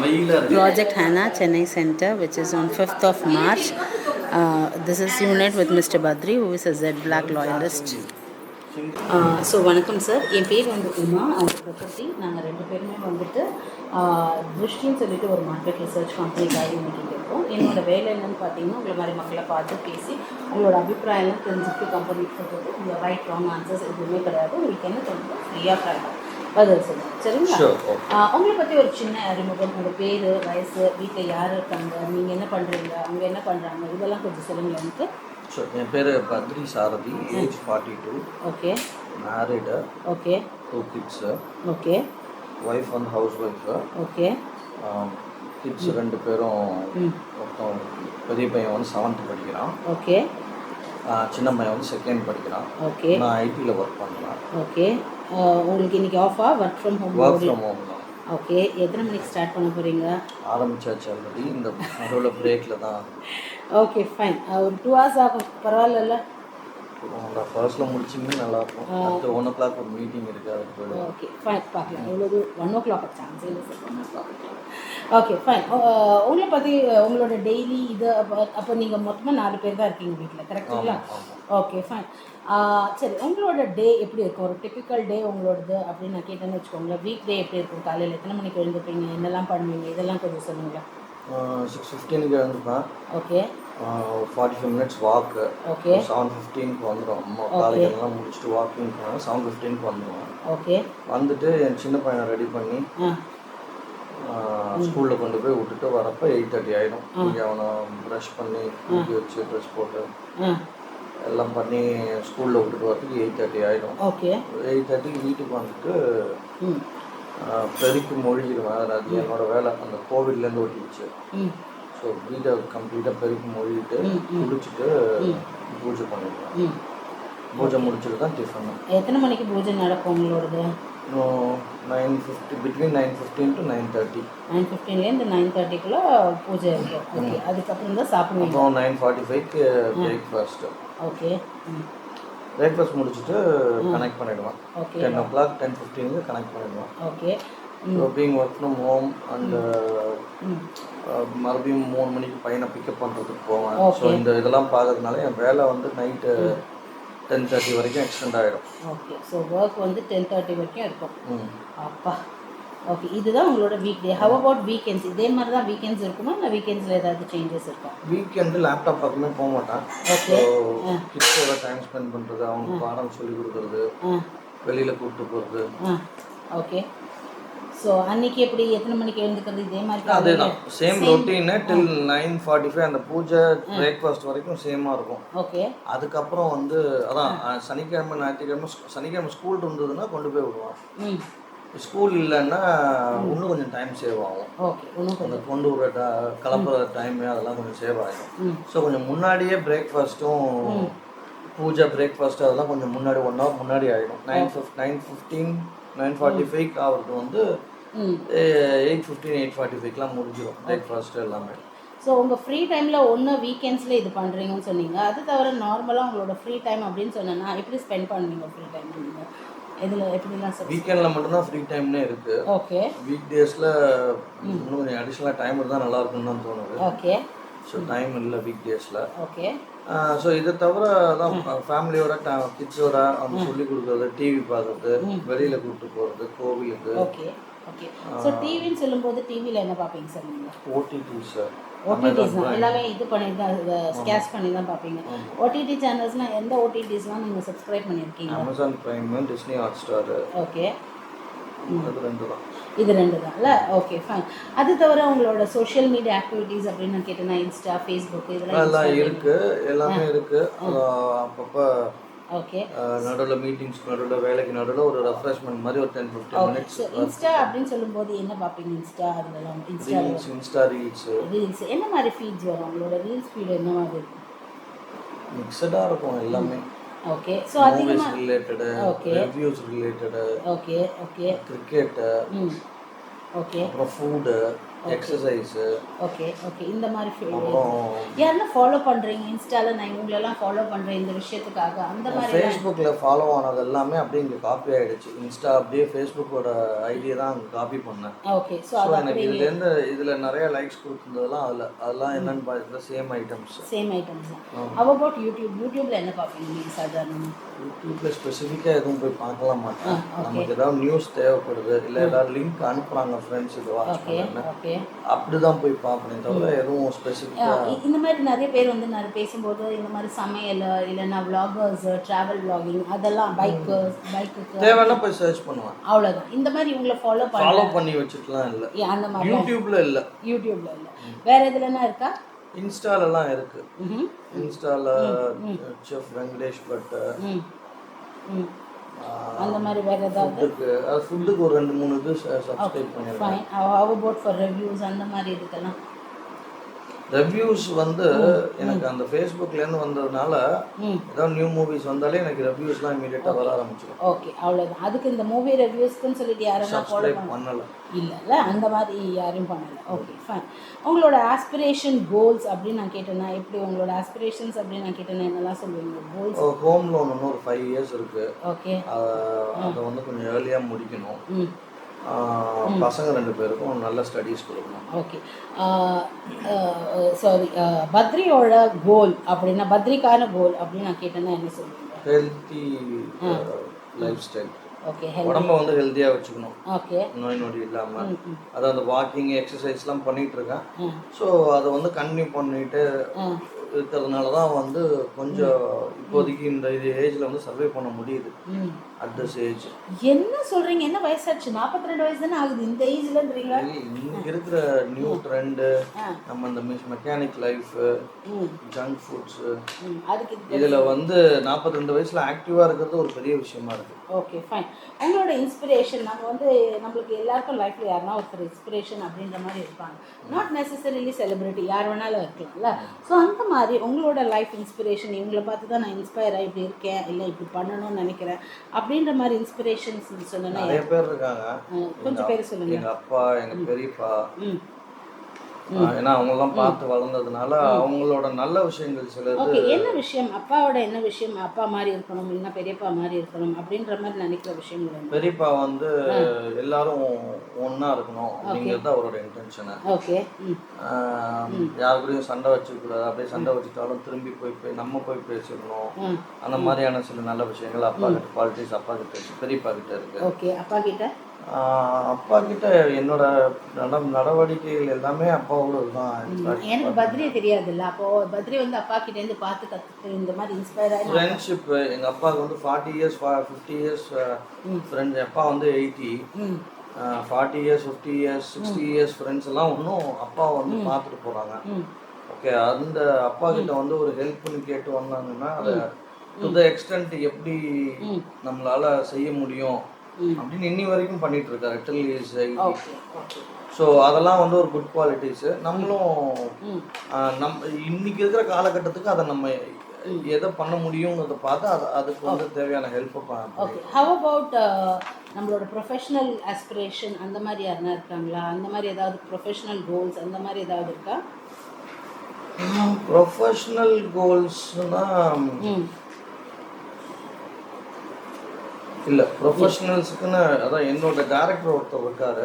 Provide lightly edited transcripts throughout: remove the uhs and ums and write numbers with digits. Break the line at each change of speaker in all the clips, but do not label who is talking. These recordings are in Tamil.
Project Hannah, Chennai Center, which is on 5th of March. This is unit with Mr. Badri, who is a Z Black loyalist. So வணக்கம் சார், என் பேர் வந்து உமா. அந்த ப்ராப்பர்ட்டி நாங்கள் ரெண்டு பேருமே வந்துட்டு திருஷ்டின்னு சொல்லிட்டு ஒரு மார்க்கெட் ரிசர்ச் கம்பெனிக்காக இன்றைக்கி இருக்கோம். என்னோடய வேலை என்னென்னு பார்த்தீங்கன்னா, உங்களை மாதிரி மக்களை பார்த்து பேசி உங்களோட அபிப்பிராயம்லாம் தெரிஞ்சுட்டு கம்பெனி கொடுத்தது. இந்த ரைட் ராங் ஆன்சர்ஸ் எதுவுமே கிடையாது. உங்களுக்கு என்ன தோணுதோ ஃப்ரீயாக ஃப்ராங்காக பதில் சொல்லுங்கள், சரிங்களா? உங்களை பற்றி ஒரு சின்ன அறிமுகம், உங்கள் பேர், வயசு, வீட்டில் யார் இருக்காங்க, நீங்கள் என்ன பண்ணுறீங்க, அவங்க என்ன பண்ணுறாங்க, இதெல்லாம் கொஞ்சம் சொல்லுங்கள் எனக்கு.
Sure. My name is Badri Sarathi, age 42.
Okay.
Married.
Okay.
2 kids.
Okay.
Wife and housewife.
Okay.
Kids ரெண்டு பேரும் பெரிய பையன் வந்து 7th படிக்கிறான்.
Okay.
சின்ன பையன் வந்து 2nd படிக்கிறான்.
Okay.
நான் ஐடியில் ஒர்க் பண்ணுறேன்.
Okay. உங்களுக்கு இன்னைக்கு ஆஃபா? Work from home?
Work from home தான்.
ஓகே. எத்தனை மணிக்கு ஸ்டார்ட் பண்ண போகிறீங்க?
ஆரம்பிச்சாச்சு ஆல்ரெடி. இந்த நடுவில் பிரேக்கில் தான்.
Okay fine. ஒரு 2 hours ஆகும், பரவாயில்ல?
2.5 hours முடிச்சிங்கன்னா நல்லாயிருக்கும். அடுத்து 1 o'clock ஒரு மீட்டிங் இருக்குது, அதுக்கு.
ஓகே ஃபைன், பார்க்கலாம். எவ்வளோ 1 o'clock சான்ஸ் இல்லை சார், 1 o'clock. Okay fine. உங்களை பற்றி உங்களோட டெய்லி இது அப்போ நீங்கள் மொத்தமாக 4 பேர் தான் இருக்கீங்க வீட்டில், கரெக்டுங்களா? Okay fine. சரி, உங்களோட டே எப்படி இருக்கும்? ஒரு டிப்பிக்கல் டே உங்களோடது அப்படின்னு நான் கேட்டேன்னு வச்சுக்கோங்களேன். வீக் டே எப்படி இருக்கும்? காலையில் எத்தனை மணிக்கு எழுந்துப்பீங்க, என்னெல்லாம் பண்ணுவீங்க, இதெல்லாம் கொஞ்சம் சொல்லுங்களேன்.
6:15 எழுந்துப்பேன்.
ஓகே.
45 minutes வாக்கு.
ஓகே.
7:15 வந்துடும். அம்மா காலையிலலாம் முடிச்சுட்டு வாக்கிங் போனால் 7:15 வந்துடுவேன்.
ஓகே. வந்துட்டு
என் சின்ன பையனை ரெடி பண்ணி ஸ்கூலில் கொண்டு போய் விட்டுட்டு வரப்போ 8:30 ஆகிடும். இங்கே அவனை ப்ரஷ் பண்ணி குளிக்க வச்சு ட்ரெஸ் போட்டு எல்லாம் பண்ணி ஸ்கூலில் விட்டுட்டு வரதுக்கு 8:30 ஆகிடும்.
ஓகே.
8:30 வீட்டுக்கு வந்துட்டு பெருக்கி மொழிடுவேன். அது என்னோடய வேலை. அந்த கோவிட்லேருந்து ஓட்டிடுச்சு. ஸோ வீட்டை கம்ப்ளீட்டாக பெருக்கி மொழிட்டு குளிச்சுட்டு பூஜை பண்ணிடுவேன். பூஜை முடிச்சுட்டு தான் டிஃபன்.
எத்தனை மணிக்கு பூஜை நடக்கும் உங்களோடது?
9:50, between 9:15 to 9:30.
9:15லேருந்து 9:30க்குள்ளே பூஜை இருக்கும். ஓகே. அதுக்கப்புறம் தான் சாப்பிடுவீங்க.
அப்புறம் 9:45க்கு பிரேக்ஃபாஸ்ட்டு.
ஓகே.
பிரேக்ஃபாஸ்ட் முடிச்சுட்டு கனெக்ட் பண்ணிவிடுவேன். 10 o'clock 10:15க்கு கனெக்ட் பண்ணிவிடுவேன்.
Okay.
Being work from home and மறுபடியும் 3 மணிக்கு பையனை பிக்கப் பண்ணுறதுக்கு போவேன். ஸோ இந்த இதெல்லாம் பார்க்கறதுனால என் வேலை வந்து நைட்டு 10:30 வரைக்கும் எக்ஸ்டெண்ட் ஆகிடும்.
ஓகே. ஸோ ஒர்க் வந்து 10:30 வரைக்கும் இருக்கும். அப்பா. ஓகே. இதுதான் உங்களோட week day. How about weekends? இதே மாதிரி தான் வீக்கெண்ட்ஸ் இருக்குமா, இல்லை வீக்கெண்ட்ஸில் ஏதாவது சேஞ்சஸ் இருக்கும்?
வீக்கெண்டு லேப்டாப் பக்கமே போக மாட்டேன்.
ஓகே.
கிட்ஸோட டைம் ஸ்பெண்ட் பண்ணுறது, அவங்க பாடம் சொல்லி கொடுக்குறது, வெளியில் கூப்பிட்டு போகிறது.
ஓகே. ஸோ அன்றைக்கி எப்படி, எத்தனை மணிக்கு எழுந்துக்கிறது? இதே மாதிரி
அதே தான், சேம் ரொட்டீனு டில் 9:45. அந்த பூஜை பிரேக்ஃபாஸ்ட் வரைக்கும் சேமாக இருக்கும்.
ஓகே. அதுக்கப்புறம்
வந்து அதான் சனிக்கிழமை ஞாயிற்றுக்கிழமை சனிக்கிழமை ஸ்கூல் இருந்ததுன்னா கொண்டு போய் விடுவான். ஸ்கூல் இல்லைன்னா இன்னும் கொஞ்சம் டைம் சேவ் ஆகும்.
ஓகே. இன்னும்
கொண்டு விடுற கிளம்புற டைமு அதெல்லாம் கொஞ்சம் சேவ் ஆகிடும். ஸோ கொஞ்சம் முன்னாடியே பிரேக்ஃபாஸ்ட்டும் பூஜை பிரேக்ஃபாஸ்ட்டு அதெல்லாம் கொஞ்சம் முன்னாடி 1 hour முன்னாடி ஆகிடும். 9:15 9:45 அவருக்கு வந்து 8:15 8:45லாம் முடிஞ்சிடும் பிரேக்ஃபாஸ்ட்டு எல்லாமே.
ஸோ உங்கள் ஃப்ரீ டைமில் ஒன்று வீக்கெண்ட்ஸில் இது பண்ணுறீங்கன்னு சொன்னீங்க. அது தவிர நார்மலாக உங்களோட ஃப்ரீ டைம் அப்படின்னு சொன்னேன்னா எப்படி ஸ்பெண்ட் பண்ணுவீங்க ஃப்ரீ டைம்? நீங்கள் இதில் எப்படிலாம் சார்?
வீக்கெண்டில் மட்டும்தான் ஃப்ரீ டைம்னே இருக்குது.
ஓகே.
வீக் டேஸில் இன்னும் கொஞ்சம் அடிஷ்னலாக டைம் இருந்தால் நல்லா இருக்குன்னு தான் தோணுது.
ஓகே.
ஸோ டைம் இல்லை வீக் டேஸில்.
ஓகே.
ஸோ இதை தவிர தான் ஃபேமிலியோட கிட்ஸோட அவங்க சொல்லி கொடுக்குறது, டிவி பார்க்குறது, வெளியில் கூப்பிட்டு போகிறது, கோவிலுக்கு.
ஓகே. ஓகே. ஸோ டிவின்னு சொல்லும்போது டிவியில் என்ன பார்ப்பீங்க சார் நீங்கள்?
Otitis sir.
ஓடிடிஸ் தான் எல்லாமே இது பண்ணி தான் ஸ்கேஷ் பண்ணி தான் பார்ப்பீங்க. ஓடிடி சேனல்ஸ்னால் எந்த ஓடிடிஸ்லாம் நீங்கள் சப்ஸ்கிரைப் பண்ணியிருக்கீங்க?
Amazon Prime, Disney Hotstar.
Okay.
அது 2 தான்.
இது 2 தான்ல. Okay fine. அது தவிர உங்களோட சோஷியல் மீடியா ஆக்டிவிட்டீஸ் அப்படின்னு நான் கேட்டேன்னா இன்ஸ்டா, ஃபேஸ்புக்
இதெல்லாம் இருக்குது, எல்லாமே இருக்குது. அப்பப்போ
ஓகே.
நடுவில் மீட்டிங்ஸ்க்கு நடுவில் வேலைக்கு நடுவில் ஒரு ரெஃப்ரெஷ்மெண்ட் மாதிரி ஒரு 10-15 minutes.
இன்ஸ்டா அப்படின்னு சொல்லும்போது என்ன பார்ப்பீங்க? இன்ஸ்டா அதுலாம்
இன்ஸ்டா ரீல்ஸ்
என்ன மாதிரி ஃபீட்ஸ் வரும்? உங்களோட ரீல்ஸ் ஃபீட் என்ன மாதிரி இருக்கும்?
மிக்சடாக இருக்கும் எல்லாமே.
ஓகே. ஸோ அதிகமாக
related, reviews related.
Okay. Okay.
Cricket.
Okay.
அப்புறம் ஃபுட்டு. எக்ஸசைஸு,
ஓகே ஓகே இந்த மாதிரி
அப்புறம்
யாரெல்லாம் ஃபாலோ பண்ணுறீங்க இன்ஸ்டாவில்? நான் இவங்களெல்லாம் ஃபாலோ பண்ணுறேன் இந்த விஷயத்துக்காக, அந்த மாதிரி
ஃபேஸ்புக்கில் ஃபாலோ ஆனது எல்லாமே அப்படியே இங்கே காப்பி ஆகிடுச்சு. இன்ஸ்டா அப்படியே ஃபேஸ்புக்கோட ஐடியை தான் அங்கே காப்பி பண்ணேன்.
ஓகே. ஸோ
ஸோ எனக்கு இதுலேருந்து இதில் நிறைய லைக்ஸ் கொடுத்துருந்ததெல்லாம் அதெல்லாம் என்னென்னு பார்த்தீங்கன்னா சேம் ஐட்டம்ஸ்
தான். ஹவ் அபவுட் யூடியூப்பில் என்ன பார்ப்பீங்க நீங்கள் சாதாரணமாக?
யூடியூப்பில் ஸ்பெசிஃபிக்காக எதுவும் போய் பார்க்கலாம் மாட்டேன். நமக்கு ஏதாவது நியூஸ் தேவைப்படுது, இல்லை ஏதாவது லிங்க் அனுப்புகிறாங்க ஃப்ரெண்ட்ஸ் இது வாட்ச் பண்ணுறேன்னு, அப்படி தான் போய் பார்ப்பேன். தவிர எதுவும் ஸ்பெசிஃபிக்காக
இந்த மாதிரி நிறைய பேர் வந்து நிறைய பேசும்போது இந்த மாதிரி சமையல் இல்லைன்னா விளாகர்ஸ், ட்ராவல் விளாகிங், அதெல்லாம் பைக்கு
தேவைன்னா போய் சர்ச் பண்ணுவேன்,
அவ்வளோதான். இந்த மாதிரி இவங்களை ஃபாலோ
பண்ணி வச்சுக்கலாம். இல்லை
அந்த மாதிரி
யூடியூப்ல இல்லை
வேற எதுலன்னா இருக்கா?
இன்ஸ்டாலலாம் இருக்கு. இன்ஸ்டால செஃப் வெங்கடேஷ் பட்
அந்த மாதிரி வேற ஏதாவது
ஃபுட்டுக்கு ஒரு 2-3 இது சப்ஸ்கிரைப் பண்ணிருக்கேன்.
Fine. How about for reviews அந்த மாதிரி இதுக்கெல்லாம்?
ரிவ்யூஸ் வந்து எனக்கு அந்த ஃபேஸ்புக்லேருந்து வந்ததுனால ஏதாவது நியூ மூவிஸ் வந்தாலே எனக்கு ரிவ்யூஸ்லாம் இமீடியட்டாக வர ஆரம்பிச்சிடும்.
ஓகே, அவ்வளோதான். அதுக்கு இந்த மூவி ரிவ்யூஸ்க்குன்னு சொல்லிட்டு யாரும் ஃபாலோ
பண்ணல?
இல்லைல்ல, அந்த மாதிரி யாரும் பண்ணலை. Okay fine. உங்களோட ஆஸ்பிரேஷன் கோல்ஸ் அப்படின்னு நான் கேட்டேன்னா எப்படி? உங்களோட ஆஸ்பிரேஷன்ஸ் அப்படின்னு நான் கேட்டேன்னா என்னெல்லாம் சொல்லுவீங்க? கோல்ஸ்
ஹோம் லோன் இன்னும் ஒரு 5 இயர்ஸ் இருக்குது.
ஓகே,
அதை வந்து கொஞ்சம் ஏர்லியாக முடிக்கணும். பசங்க 2 பேருக்கும் நல்ல ஸ்டடீஸ் கொடுக்கணும்.
ஓகே. சாரி, பத்ரியோட கோல் அப்படின்னா, பத்ரிக்கான கோல் அப்படின்னு நான் கேட்டேன்னா என்ன சொல்லுவீங்க?
Healthy life style.
ஓகே,
உடம்ப வந்து ஹெல்த்தியாக வச்சுக்கணும்.
ஓகே,
நோய் நொடி இல்லாமல். அதாவது அந்த வாக்கிங் எக்ஸசைஸ்லாம் பண்ணிகிட்டு இருக்கேன். ஸோ அதை வந்து கண்டினியூ பண்ணிட்டு இருக்கிறதுனால தான் வந்து கொஞ்சம் இப்போதைக்கு இந்த இது ஏஜில் வந்து சர்வே பண்ண முடியுது. அட் திஸ் ஏஜ்
என்ன சொல்கிறீங்க? என்ன வயசாச்சு? 42 வயசு தானே ஆகுது இந்த ஏஜ்லன்றீங்களா?
இன்னைக்கு இருக்கிற நியூ ட்ரெண்டு, நம்ம இந்த மெக்கானிக் லைஃப், ஜங்க் ஃபுட்ஸு,
அதுக்கு
இதில் வந்து 42 வயசில் ஆக்டிவாக இருக்கிறது ஒரு பெரிய விஷயமா இருக்குது.
Okay fine. உங்களோட இன்ஸ்பிரேஷன், நம்ம வந்து நம்மளுக்கு எல்லாருக்கும் லைஃப்பில் யாருன்னா ஒருத்தர் இன்ஸ்பிரேஷன் அப்படின்ற மாதிரி இருப்பாங்க. நாட் நெசசரிலி செலிபிரிட்டி, யார் வேணாலும் இருக்கலாம்ல. ஸோ அந்த மாதிரி உங்களோட லைஃப் இன்ஸ்பிரேஷன், இவங்களை பார்த்து தான் நான் இன்ஸ்பயர் ஆகி இப்படி இருக்கேன், இல்லை இப்படி பண்ணணும்னு நினைக்கிறேன் அப்படின்ற மாதிரி இன்ஸ்பிரேஷன்ஸ் சொன்னா
நிறைய பேர் இருக்காங்க.
கொஞ்சம் பேர் சொல்லுங்க.
எங்கள் அப்பா, எங்கள் பெரியப்பா, ஏன்னா அவங்கெல்லாம் பார்த்து வளர்ந்ததுனால அவங்களோட நல்ல விஷயங்கள் சிலது.
என்ன விஷயம்? அப்பாவோட என்ன விஷயம்? அப்பா மாதிரி இருக்கணும், இல்லைன்னா பெரியப்பா மாதிரி இருக்கணும் அப்படின்ற மாதிரி நினைக்கிற விஷயங்கள்?
பெரியப்பா வந்து எல்லாரும் ஒன்றா இருக்கணும் அப்படிங்கிறது அவரோட இன்டென்ஷனு.
ஓகே.
யாருக்கூடையும் சண்டை வச்சுக்கூடாது, அப்படியே சண்டை வச்சுட்டாலும் திரும்பி போய் நம்ம போய் பேசிடணும். அந்த மாதிரியான சில நல்ல விஷயங்கள் அப்பா கிட்ட, குவாலிட்டிஸ் அப்பா கிட்ட, பெரியப்பா கிட்ட இருக்கு.
ஓகே. அப்பா கிட்ட
என்னோட நடவடிக்கைகள் எல்லாமே அப்பாவோட தான்.
எனக்கு பத்ரி தெரியாதுல்ல, அப்போ பத்ரி வந்து அப்பா கிட்ட இருந்து பார்த்து கற்றுட்டு இந்த மாதிரி இன்ஸ்பயர் ஆகி
ஃப்ரெண்ட்ஷிப். எங்கள் அப்பாவுக்கு வந்து 40 இயர்ஸ் 50 இயர்ஸ் ஃப்ரெண்ட்ஸ். அப்பா வந்து 80, 40 இயர்ஸ் 50 இயர்ஸ் 60 இயர்ஸ் ஃப்ரெண்ட்ஸ் எல்லாம் இன்னும் அப்பா வந்து பார்த்துட்டு போகிறாங்க. ஓகே, அந்த அப்பா கிட்ட வந்து ஒரு ஹெல்ப்னு கேட்டு வந்தாங்கன்னா அதை டு த எக்ஸ்டென்ட் எப்படி நம்மளால செய்ய முடியும் அப்படின்னு இன்னி வரைக்கும் பண்ணிட்டு இருக்காரு. டில் இஸ் 80. ஸோ அதெல்லாம் வந்து ஒரு குட் குவாலிட்டிஸு. நம்மளும் இன்னைக்கு இருக்கிற காலகட்டத்துக்கு அதை நம்ம எதை பண்ண முடியுங்கிறத பார்த்து அதுக்கு வந்து தேவையான ஹெல்ப்பை பண்ண.
ஓகே. ஹவ் அபவுட் நம்மளோட ப்ரொஃபஷனல் ஆஸ்பிரேஷன் அந்த மாதிரி யாருன்னா இருக்காங்களா? அந்த மாதிரி ஏதாவது ப்ரொஃபஷனல் கோல்ஸ் அந்த மாதிரி ஏதாவது இருக்கா?
ப்ரொஃபஷனல் கோல்ஸ்னால் இல்லை. ப்ரொஃபஷனல்ஸுக்குன்னு அதான் என்னோட டேரக்டர் ஒருத்தர் இருக்காரு.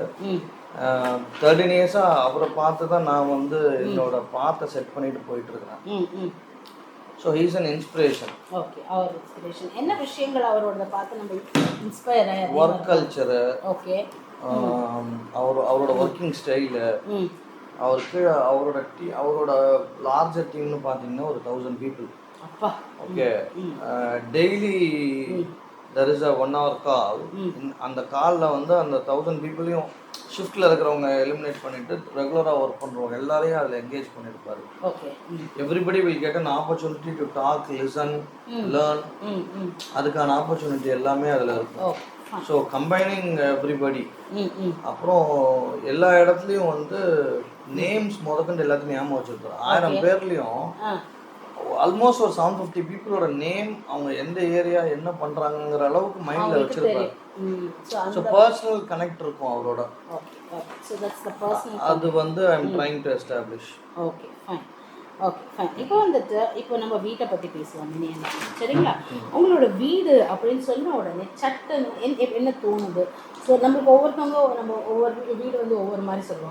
13 இயர்ஸாக அவரை பார்த்து தான் நான் வந்து என்னோட பாத்தை செட் பண்ணிட்டு போயிட்டு இருக்கிறேன். So he's an inspiration.
Okay, அவர் இன்ஸ்பிரேஷன். என்ன விஷயங்கள் அவரோட பார்த்து நம்ம இன்ஸ்பயர் ஆகி?
Work culture.
ஓகே.
அவரோட ஒர்க்கிங் ஸ்டைலு. அவருக்கு அவரோட லார்ஜர் டீம்னு பார்த்தீங்கன்னா ஒரு 1000 பீப்புள்.
அப்பா.
Okay. Daily there is a 1 hour call. அந்த காலில் வந்து அந்த 1000 பீப்புளையும் ஷிஃப்ட்டில் இருக்கிறவங்க எலிமினேட் பண்ணிவிட்டு ரெகுலராக ஒர்க் பண்ணுறவங்க எல்லாரையும் அதில் என்கேஜ் பண்ணியிருப்பாரு.
Okay.
Everybody will get an opportunity to talk, listen, learn. அதுக்கான ஆப்பர்ச்சுனிட்டி எல்லாமே அதில் இருக்கும். So combining everybody. அப்புறம் எல்லா இடத்துலையும் வந்து நேம்ஸ் முதற்கொண்டு எல்லாத்தையும் ஞாபகம் வச்சுருக்கோம். 1000 பேர்லேயும் ஆல்மோஸ்ட் ஒரு 750 பீப்புளோட நேம், அவங்க எந்த ஏரியா என்ன பண்ணுறாங்கங்கிற அளவுக்கு மைண்டில் வச்சுருப்பாரு. ஸோ பர்சனல் கனெக்ட் இருக்கும் அவரோட.
Okay okay. So that's the personal.
அது வந்து I am trying to establish.
Okay fine. Okay fine. இப்போ வந்துட்டு இப்போ நம்ம வீட்டை பற்றி பேசலாம் மினியன், சரிங்களா? உங்களோட வீடு அப்படின்னு சொன்ன உடனே சட்டுன்னு என்ன தோணுது? ஸோ நம்மளுக்கு ஒவ்வொருத்தவங்க நம்ம ஒவ்வொரு வீடு வந்து ஒவ்வொரு மாதிரி சொல்லுவாங்க.